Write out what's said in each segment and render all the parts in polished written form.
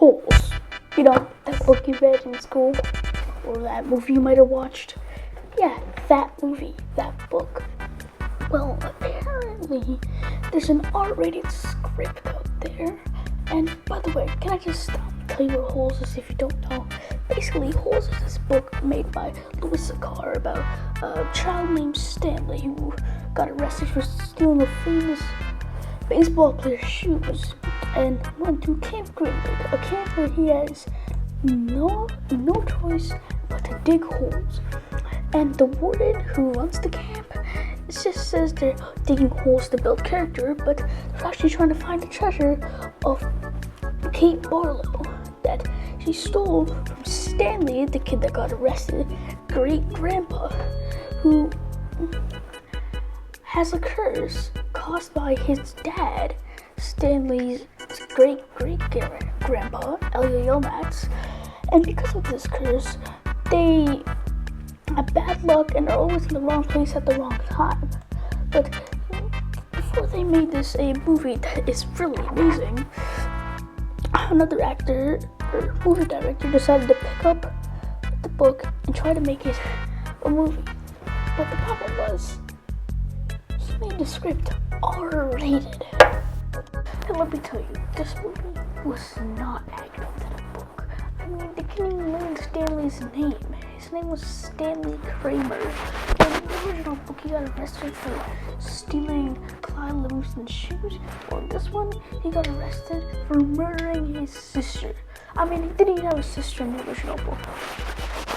Holes. You know, that book you read in school, or that movie you might have watched. Yeah, that movie, that book. Well, apparently, there's an R-rated script out there. And by the way, can I just tell you what Holes is if you don't know? Basically, Holes is this book made by Louis C.K. about a child named Stanley who got arrested for stealing a famous baseball player's shoes and went to Camp Green Lake, a camp where he has no choice but to dig holes. And the warden who runs the camp just says they're digging holes to build character, but they're actually trying to find the treasure of Kate Barlow that she stole from Stanley, the kid that got arrested, great-grandpa, who has a curse caused by his dad, Stanley's great-great-grandpa, Elliot Lomax. And because of this curse, they have bad luck and are always in the wrong place at the wrong time. But before they made this a movie that is really amazing, another actor or movie director decided to pick up the book and try to make it a movie. But the problem was, he made the script R-rated. And let me tell you, this movie was not accurate to the book. I mean, they couldn't even learn Stanley's name. His name was Stanley Kramer. In the original book, he got arrested for stealing Clyde Livingston's shoes. Well, in this one, he got arrested for murdering his sister. I mean, he didn't even have a sister in the original book.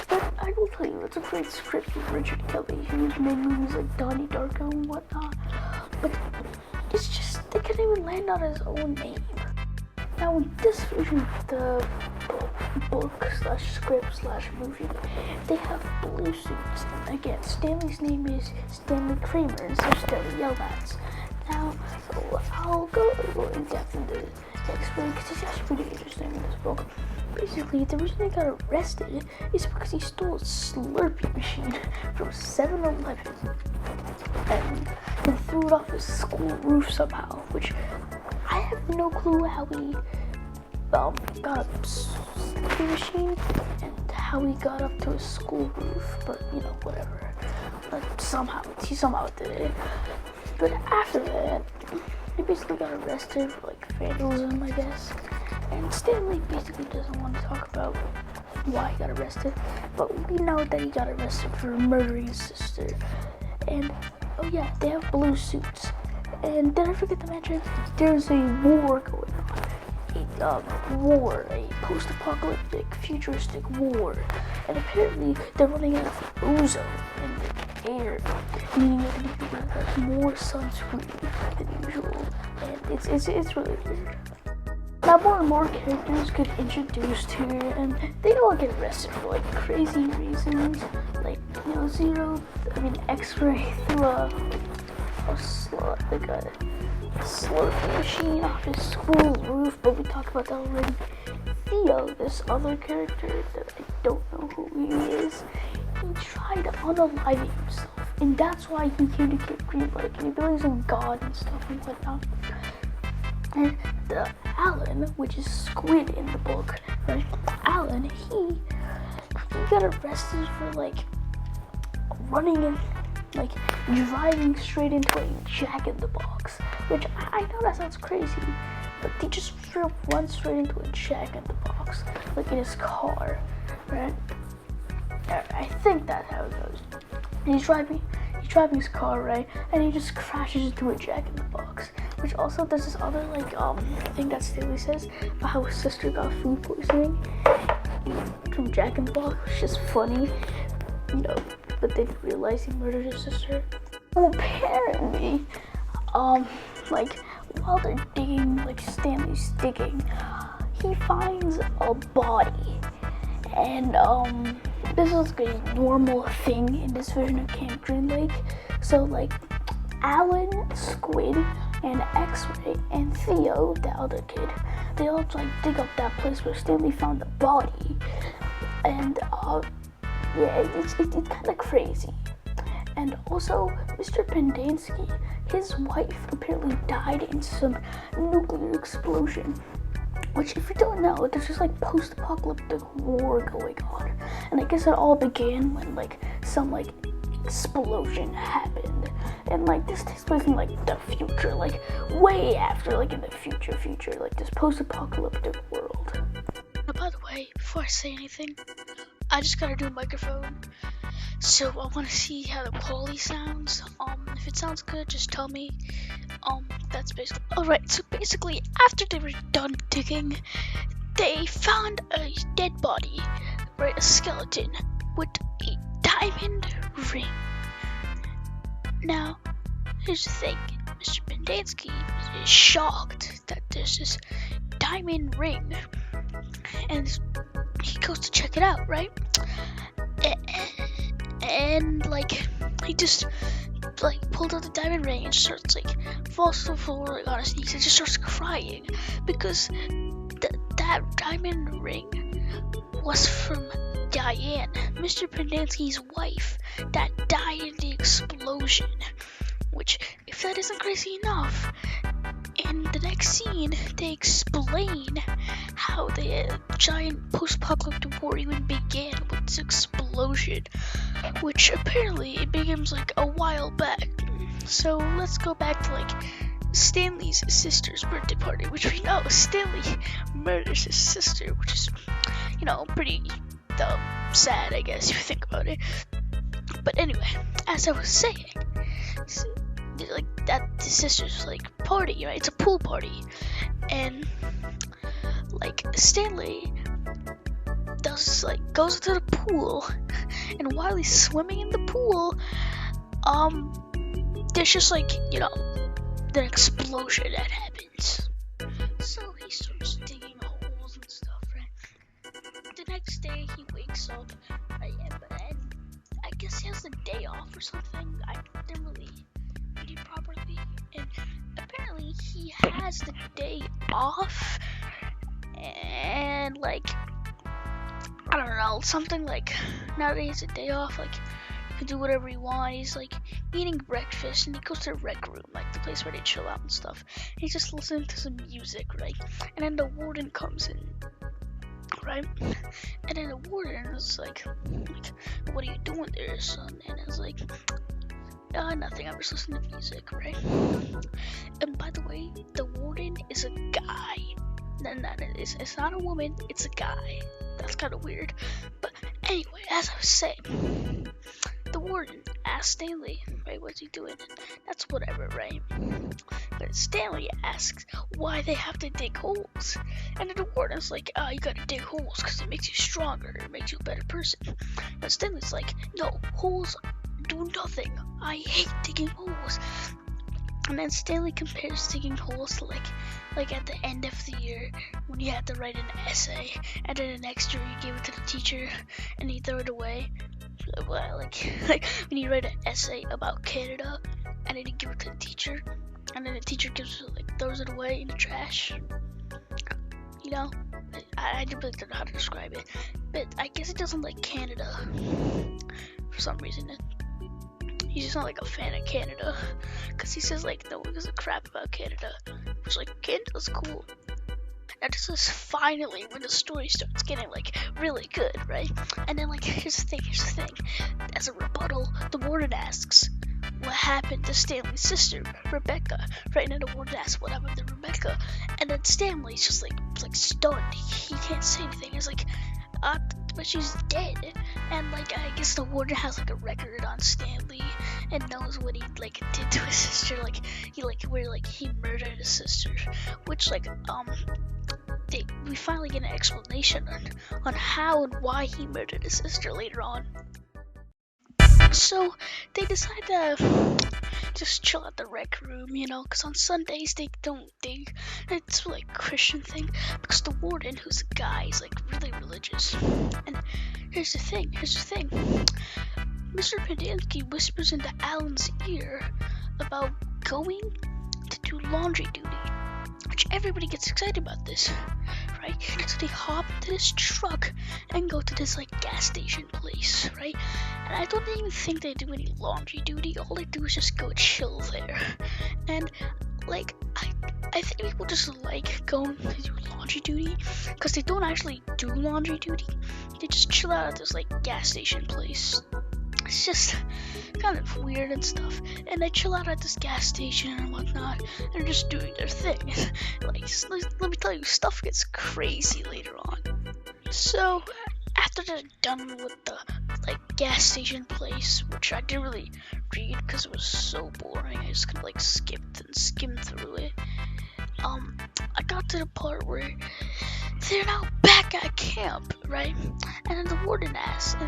But I will tell you, it's a great script from Richard Kelly, who's made movies like Donnie Darko and whatnot. But it's just, they couldn't even land on his own name. Now, in this version of the book/script/movie, they have blue suits. Again, Stanley's name is Stanley Kramer instead of Stanley Lomax. Now, I'll go a little in depth into explain because it's just pretty interesting in this book. Basically, the reason he got arrested is because he stole a Slurpee machine from 7-Eleven and threw it off his school roof somehow, which I have no clue how he got a Slurpee machine and how he got up to his school roof, but you know, whatever. But he somehow did it. But after that, he basically got arrested for like vandalism, I guess. And Stanley basically doesn't want to talk about why he got arrested, but we know that he got arrested for murdering his sister. And oh yeah, they have blue suits. And did I forget to mention, there's a war going on. A post-apocalyptic, futuristic war. And apparently, they're running out of ozone in the air, meaning they're going to be like more sunscreen than usual. And it's really weird. Now, more and more characters get introduced here, and they all get arrested for like crazy reasons. Like, you know, X-Ray threw a Slurpee machine off his school roof, but we talked about that already. Theo, this other character that I don't know who he is, he tried to unalive himself, and that's why he came to Camp Green Lake, and he believes in God and stuff and whatnot. And the Alan, which is Squid in the book, right? Alan, he got arrested for like running in, like driving straight into a Jack in the Box, which I know that sounds crazy, but he just run straight into a Jack in the Box, like in his car, right? I think that's how it goes. And he's driving his car, right? And he just crashes into a Jack in the Box, which also there's this other thing that Stanley says about how his sister got food poisoning from Jack in the Box, which is funny, you know, but they didn't realize he murdered his sister. Well, apparently, while they're digging, like Stanley's digging, he finds a body, and this is like a normal thing in this version of Camp Green Lake. So like Alan, Squid, and X-Ray, and Theo, the other kid, they all like dig up that place where Stanley found the body, and yeah, it's kind of crazy. And also, Mr. Pendansky, his wife apparently died in some nuclear explosion. Which, if you don't know, there's just like post-apocalyptic war going on, and I guess it all began when like some like explosion happened, and like this takes place in like the future, like way after, like in the future, like this post-apocalyptic world. By the way, before I say anything, I just got a new microphone, so I want to see how the quality sounds. If it sounds good, just tell me. That's basically alright. So basically, after they were done digging, they found a dead body, right? A skeleton with a diamond ring. Now, here's the thing: Mr. Pendanski is shocked that there's this diamond ring, and he goes to check it out, right? And like he just like pulled out the diamond ring and starts like falls to the floor like on his knees and just starts crying because that diamond ring was from Diane, Mr. Pendanski's wife, that died in the explosion. Which, if that isn't crazy enough, in the next scene, they explain how the giant post-apocalyptic war even began with this explosion, which apparently it begins like a while back. So let's go back to like Stanley's sister's birthday party, which we know Stanley murders his sister, which is, you know, pretty sad, I guess, if you think about it. But anyway, as I was saying, like that his sister's like party, right? It's a pool party, and like Stanley goes to the pool, and while he's swimming in the pool, there's just like, you know, the explosion that happens. So he starts digging holes and stuff, right? The next day he wakes up, right? And I guess he has a day off or something. I didn't really read it properly, and apparently he has the day off, and like, I don't know, something like, now that he has a day off, like, he can do whatever he wants. He's like eating breakfast, and he goes to the rec room, like the place where they chill out and stuff. And he's just listening to some music, right? And then the warden comes in, right? And then the warden is like, what are you doing there, son? And it's like, nothing, I'm just listening to music, right? And by the way, the warden is a guy. It's not a woman, it's a guy. That's kind of weird. But anyway, as I was saying, the warden asked Stanley, right, what's he doing? That's whatever, right? But Stanley asks why they have to dig holes. And then the warden's like, you gotta dig holes because it makes you stronger, it makes you a better person. But Stanley's like, no, holes do nothing. I hate digging holes. And then Stanley compares digging holes to like at the end of the year when you had to write an essay, and then the next year you give it to the teacher and you throw it away. Well, like when you write an essay about Canada and then you give it to the teacher, and then the teacher throws it away in the trash. You know, I really don't know how to describe it, but I guess it doesn't like Canada for some reason. He's just not like a fan of Canada, because he says like no one gives a crap about Canada, which like Canada's cool. Now this is finally when the story starts getting like really good, right? And then like here's the thing. As a rebuttal, the warden asks what happened to Stanley's sister, Rebecca, right? And then the warden asks what happened to Rebecca, and then Stanley's just like stunned. He can't say anything. He's like, but she's dead. And like I guess the warden has like a record on Stanley and knows what he like did to his sister, he murdered his sister, which like we finally get an explanation on how and why he murdered his sister later on. So they decide to just chill at the rec room, you know, because on Sundays they don't dig. It's like a Christian thing, because the warden, who's a guy, is like really religious. And here's the thing. Mr. Pendanski whispers into Alan's ear about going to do laundry duty, which everybody gets excited about this, right? So they hop into this truck and go to this like gas station place, right? And I don't even think they do any laundry duty. All they do is just go chill there. And like I think people just like going to do laundry duty because they don't actually do laundry duty. They just chill out at this like gas station place. It's just kind of weird and stuff. And they chill out at this gas station and whatnot. They're just doing their thing. Like, let me tell you, stuff gets crazy later on. So after they're done with the like gas station place, which I didn't really read because it was so boring, I just kind of like skipped and skimmed through it. I got to the part where they're now back at camp, right? And then the warden asks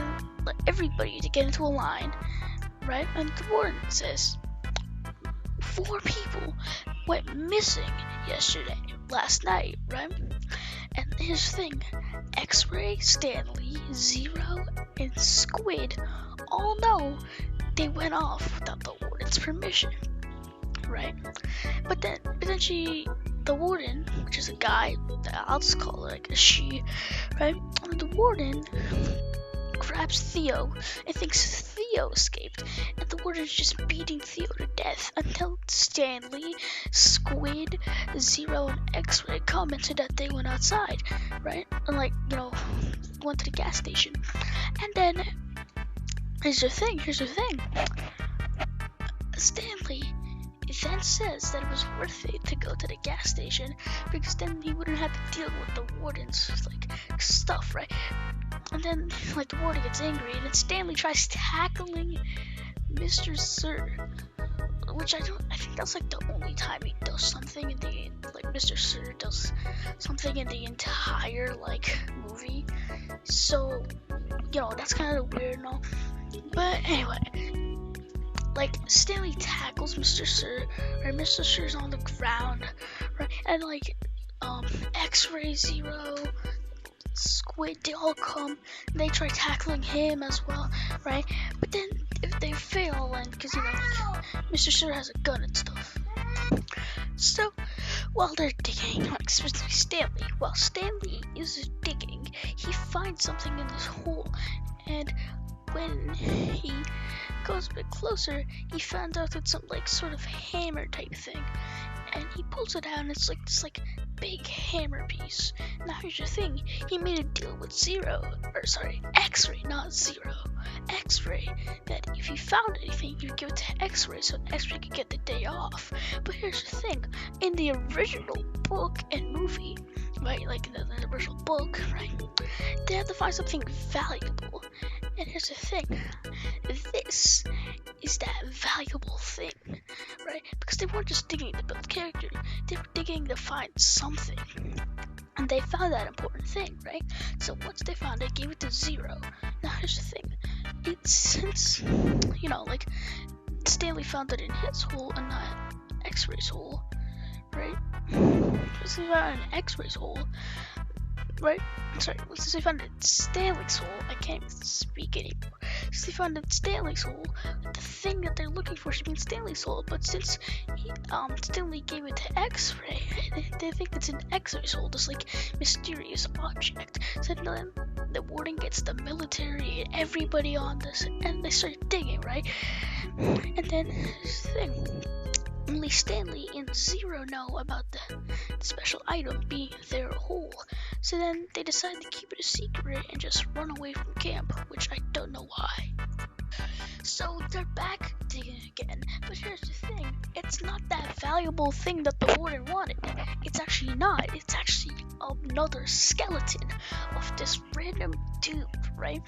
everybody to get into a line, right? And the warden says 4 people went missing last night, right? And here's the thing, X-Ray, Stanley, Zero, and Squid all know they went off without the warden's permission, right? But then the warden, which is a guy, I'll just call her like a she, right? And the warden grabs Theo and thinks Theo escaped, and the warden's just beating Theo to death until Stanley, Squid, Zero, and X-Ray commented that they went outside, right? And went to the gas station. And then here's the thing. Stanley then says that it was worth it to go to the gas station because then he wouldn't have to deal with the warden's stuff, right? And then the warden gets angry, and then Stanley tries tackling Mr. Sir, which I think that's the only time he does something in the Mr. Sir does something in the entire movie. So that's kind of weird and all. But anyway, Stanley tackles Mr. Sir, right? Mr. Sir's on the ground, right? And X-Ray, Zero, Squid, they all come, and they try tackling him as well, right? But then if they fail, and because Mr. Sir has a gun and stuff. So while they're digging, especially Stanley, while Stanley is digging, he finds something in this hole, and when he goes a bit closer, he found out it's some sort of hammer type thing, and he pulls it out, and it's this big hammer piece. Now here's the thing, he made a deal with X-Ray, not Zero. X-Ray, that if he found anything, he'd give it to X-Ray so X-Ray could get the day off. But here's the thing, in the original book and movie, right, the original book, right, they had to find something valuable. And here's the thing, this is that valuable thing, right? Because they weren't just digging to build character, they were digging to find something. And they found that important thing, right? So once they found it, they gave it to Zero. Now here's the thing, since, Stanley found it in his hole and not X-Ray's hole, right? Since he found it in X-Ray's hole, right? Since they found it in Stanley's hole, I can't even speak anymore. Since they found it in Stanley's hole, the thing that they're looking for should be in Stanley's hole, but since Stanley gave it to X-Ray, they think it's in X-Ray's hole, this mysterious object. So then the warden gets the military and everybody on this, and they start digging, right? And then this thing, only Stanley and Zero know about the special item being their hole. So then they decide to keep it a secret and just run away from camp, which I don't know why. So they're back digging again, but here's the thing, it's not that valuable thing that the warden wanted. It's actually not, it's actually another skeleton of this random dude, right?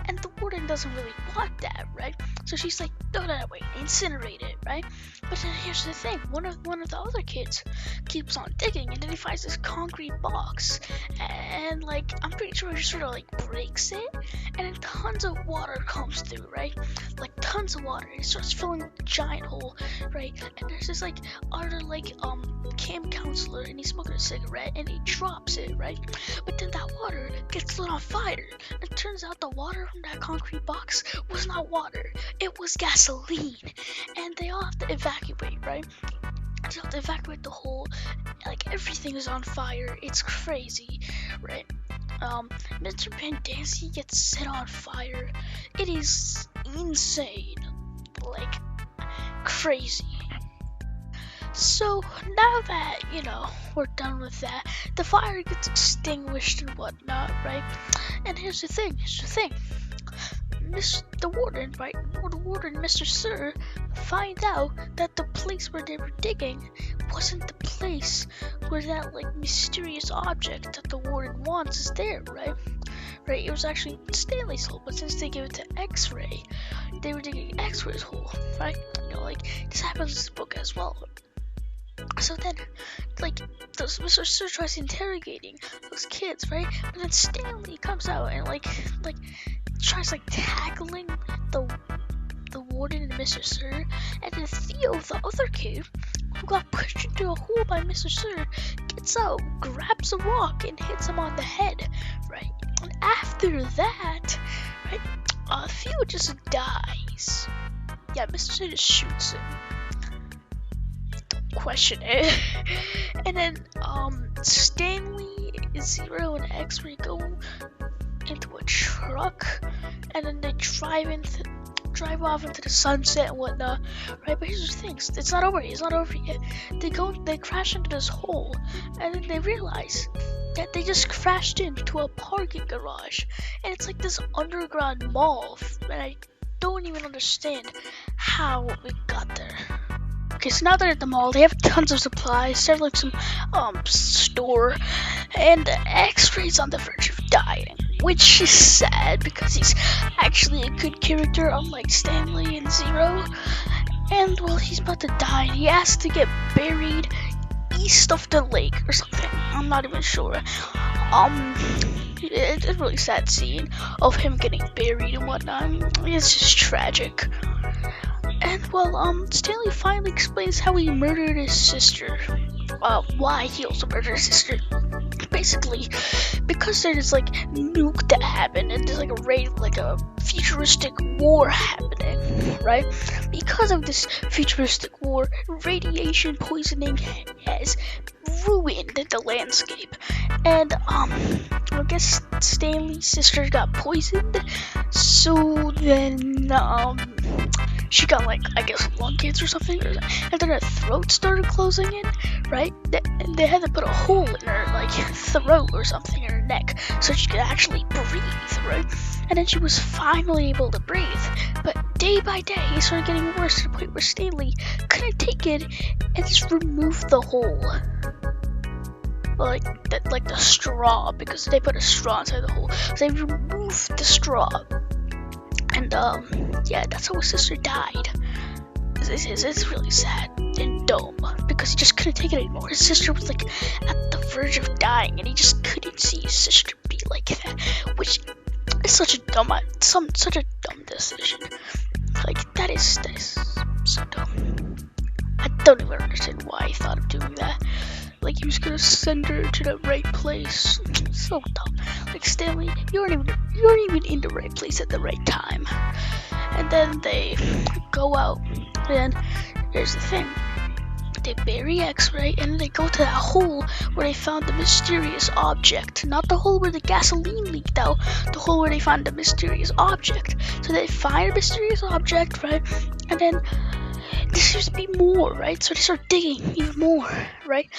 And the warden doesn't really want that, right? So she's like, throw that away, incinerate it, right? But then here's the thing, one of the other kids keeps on digging, and then he finds this concrete box, and I'm pretty sure he just sort of breaks it, and then tons of water comes through, right? Tons of water, and it starts filling the giant hole, right? And there's this other camp counselor, and he's smoking a cigarette, and he drops it, right? But then that water gets lit on fire. It turns out the water from that concrete box was not water, it was gasoline, and they all have to evacuate, right? They have to evacuate the whole, everything is on fire. It's crazy, right? Mr. Pendancy gets set on fire. It is insane, crazy. So now that, we're done with that, the fire gets extinguished and whatnot, right? And here's the thing. The warden, right? The warden, Mr. Sir, find out that the place where they were digging wasn't the place where that mysterious object that the warden wants is there, right? Right, it was actually Stanley's hole, but since they gave it to X-Ray, they were digging X-Ray's hole, right? This happens in this book as well. So then, Mr. Sir tries interrogating those kids, right? But then Stanley comes out and tries tackling the warden and Mr. Sir, and then Theo, the other kid, who got pushed into a hole by Mr. Sir, gets out, grabs a rock, and hits him on the head, right? And after that, right, Theo just dies. Yeah, Mr. Sir just shoots him. Question it. And then, Stanley, Zero, and X-Ray go into a truck, and then they drive off into the sunset and whatnot, right? But here's the thing, it's not over yet. They crash into this hole, and then they realize that they just crashed into a parking garage, and it's like this underground mall, and I don't even understand how we got there. Okay, so now they're at the mall. They have tons of supplies. They're some store, and X-Ray's on the verge of dying, which is sad because he's actually a good character, unlike Stanley and Zero. And well, he's about to die. And he has to get buried east of the lake or something. I'm not even sure. It's a really sad scene of him getting buried and whatnot. It's just tragic. And well, Stanley finally explains how he murdered his sister. Why he also murdered his sister. Basically, because there's nuke that happened, and there's a futuristic war happening, right? Because of this futuristic war, radiation poisoning has ruined the landscape, and I guess Stanley's sister got poisoned, so then she got lung cancer or something, and then her throat started closing in, right? They had to put a hole in her throat or something in her neck so she could actually breathe, right? And then she was finally able to breathe, but day by day it started getting worse to the point where Stanley couldn't take it and just removed the hole. The straw, because they put a straw inside the hole. So they removed the straw. And yeah, that's how his sister died. It's really sad and dumb because he just couldn't take it anymore. His sister was at the verge of dying, and he just couldn't see his sister be like that, which is such a dumb decision. That is so dumb. I don't even understand why he thought of doing that. He was gonna send her to the right place. So dumb. Stanley, you weren't even in the right place at the right time. And then they go out, and here's the thing. They bury X-Ray, and they go to that hole where they found the mysterious object. Not the hole where the gasoline leaked out, the hole where they found the mysterious object. So they find a mysterious object, right? And then there seems to be more, right? So they start digging even more, right?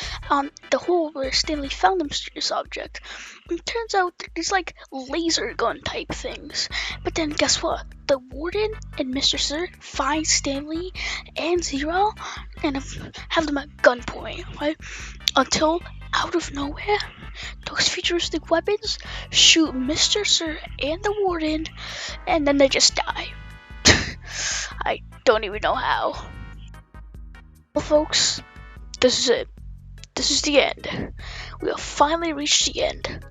The hole where Stanley found the mysterious object. And it turns out these laser gun type things. But then guess what? The warden and Mr. Sir find Stanley and Zero and have them at gunpoint, right? Until out of nowhere, those futuristic weapons shoot Mr. Sir and the warden, and then they just die. I don't even know how. Well, folks, this is it. This is the end. We have finally reached the end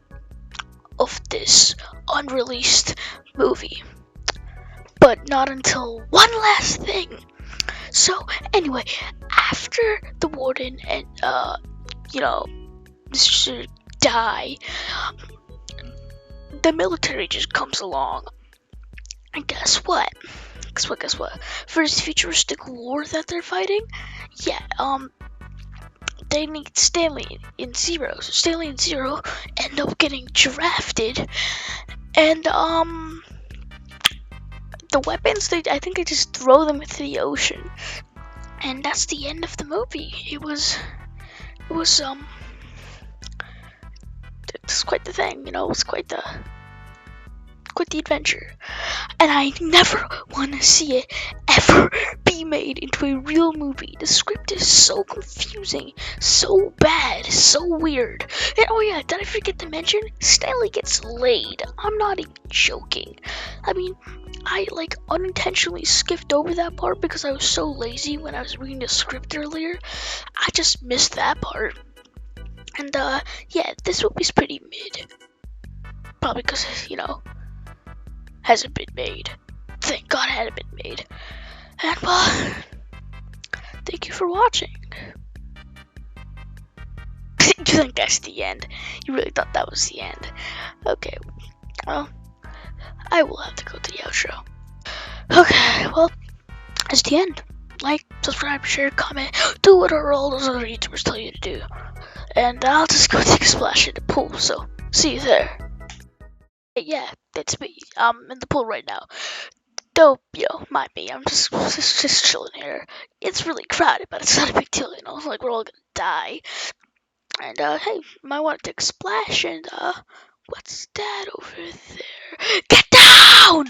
of this unreleased movie. But not until one last thing. So, anyway, after the warden and, Mr. die, the military just comes along. And guess what? Guess what? For this futuristic war that they're fighting, they need Stanley and Zero. So Stanley and Zero end up getting drafted, and the weapons, I think they just throw them into the ocean. And that's the end of the movie. It was it's quite the thing, you know. It was quite the adventure. And I never want to see it ever be made into a real movie. The script is so confusing, so bad, so weird. And oh yeah, did I forget to mention? Stanley gets laid. I'm not even joking. I mean, I like unintentionally skipped over that part because I was so lazy when I was reading the script earlier. I just missed that part. And yeah, this movie's pretty mid. Probably because, you know, hasn't been made. Thank God it hadn't been made. And well, thank you for watching. You think that's the end? You really thought that was the end? Okay, well, I will have to go to the outro. Okay, well, that's the end. Like, subscribe, share, comment, do what all those other YouTubers tell you to do. And I'll just go take a splash in the pool, so see you there. Yeah, that's me. I'm in the pool right now. Don't, mind me. I'm just chilling here. It's really crowded, but it's not a big deal, you know. Like, we're all gonna die. And, hey, you might want to take a splash, and, what's that over there? Get down!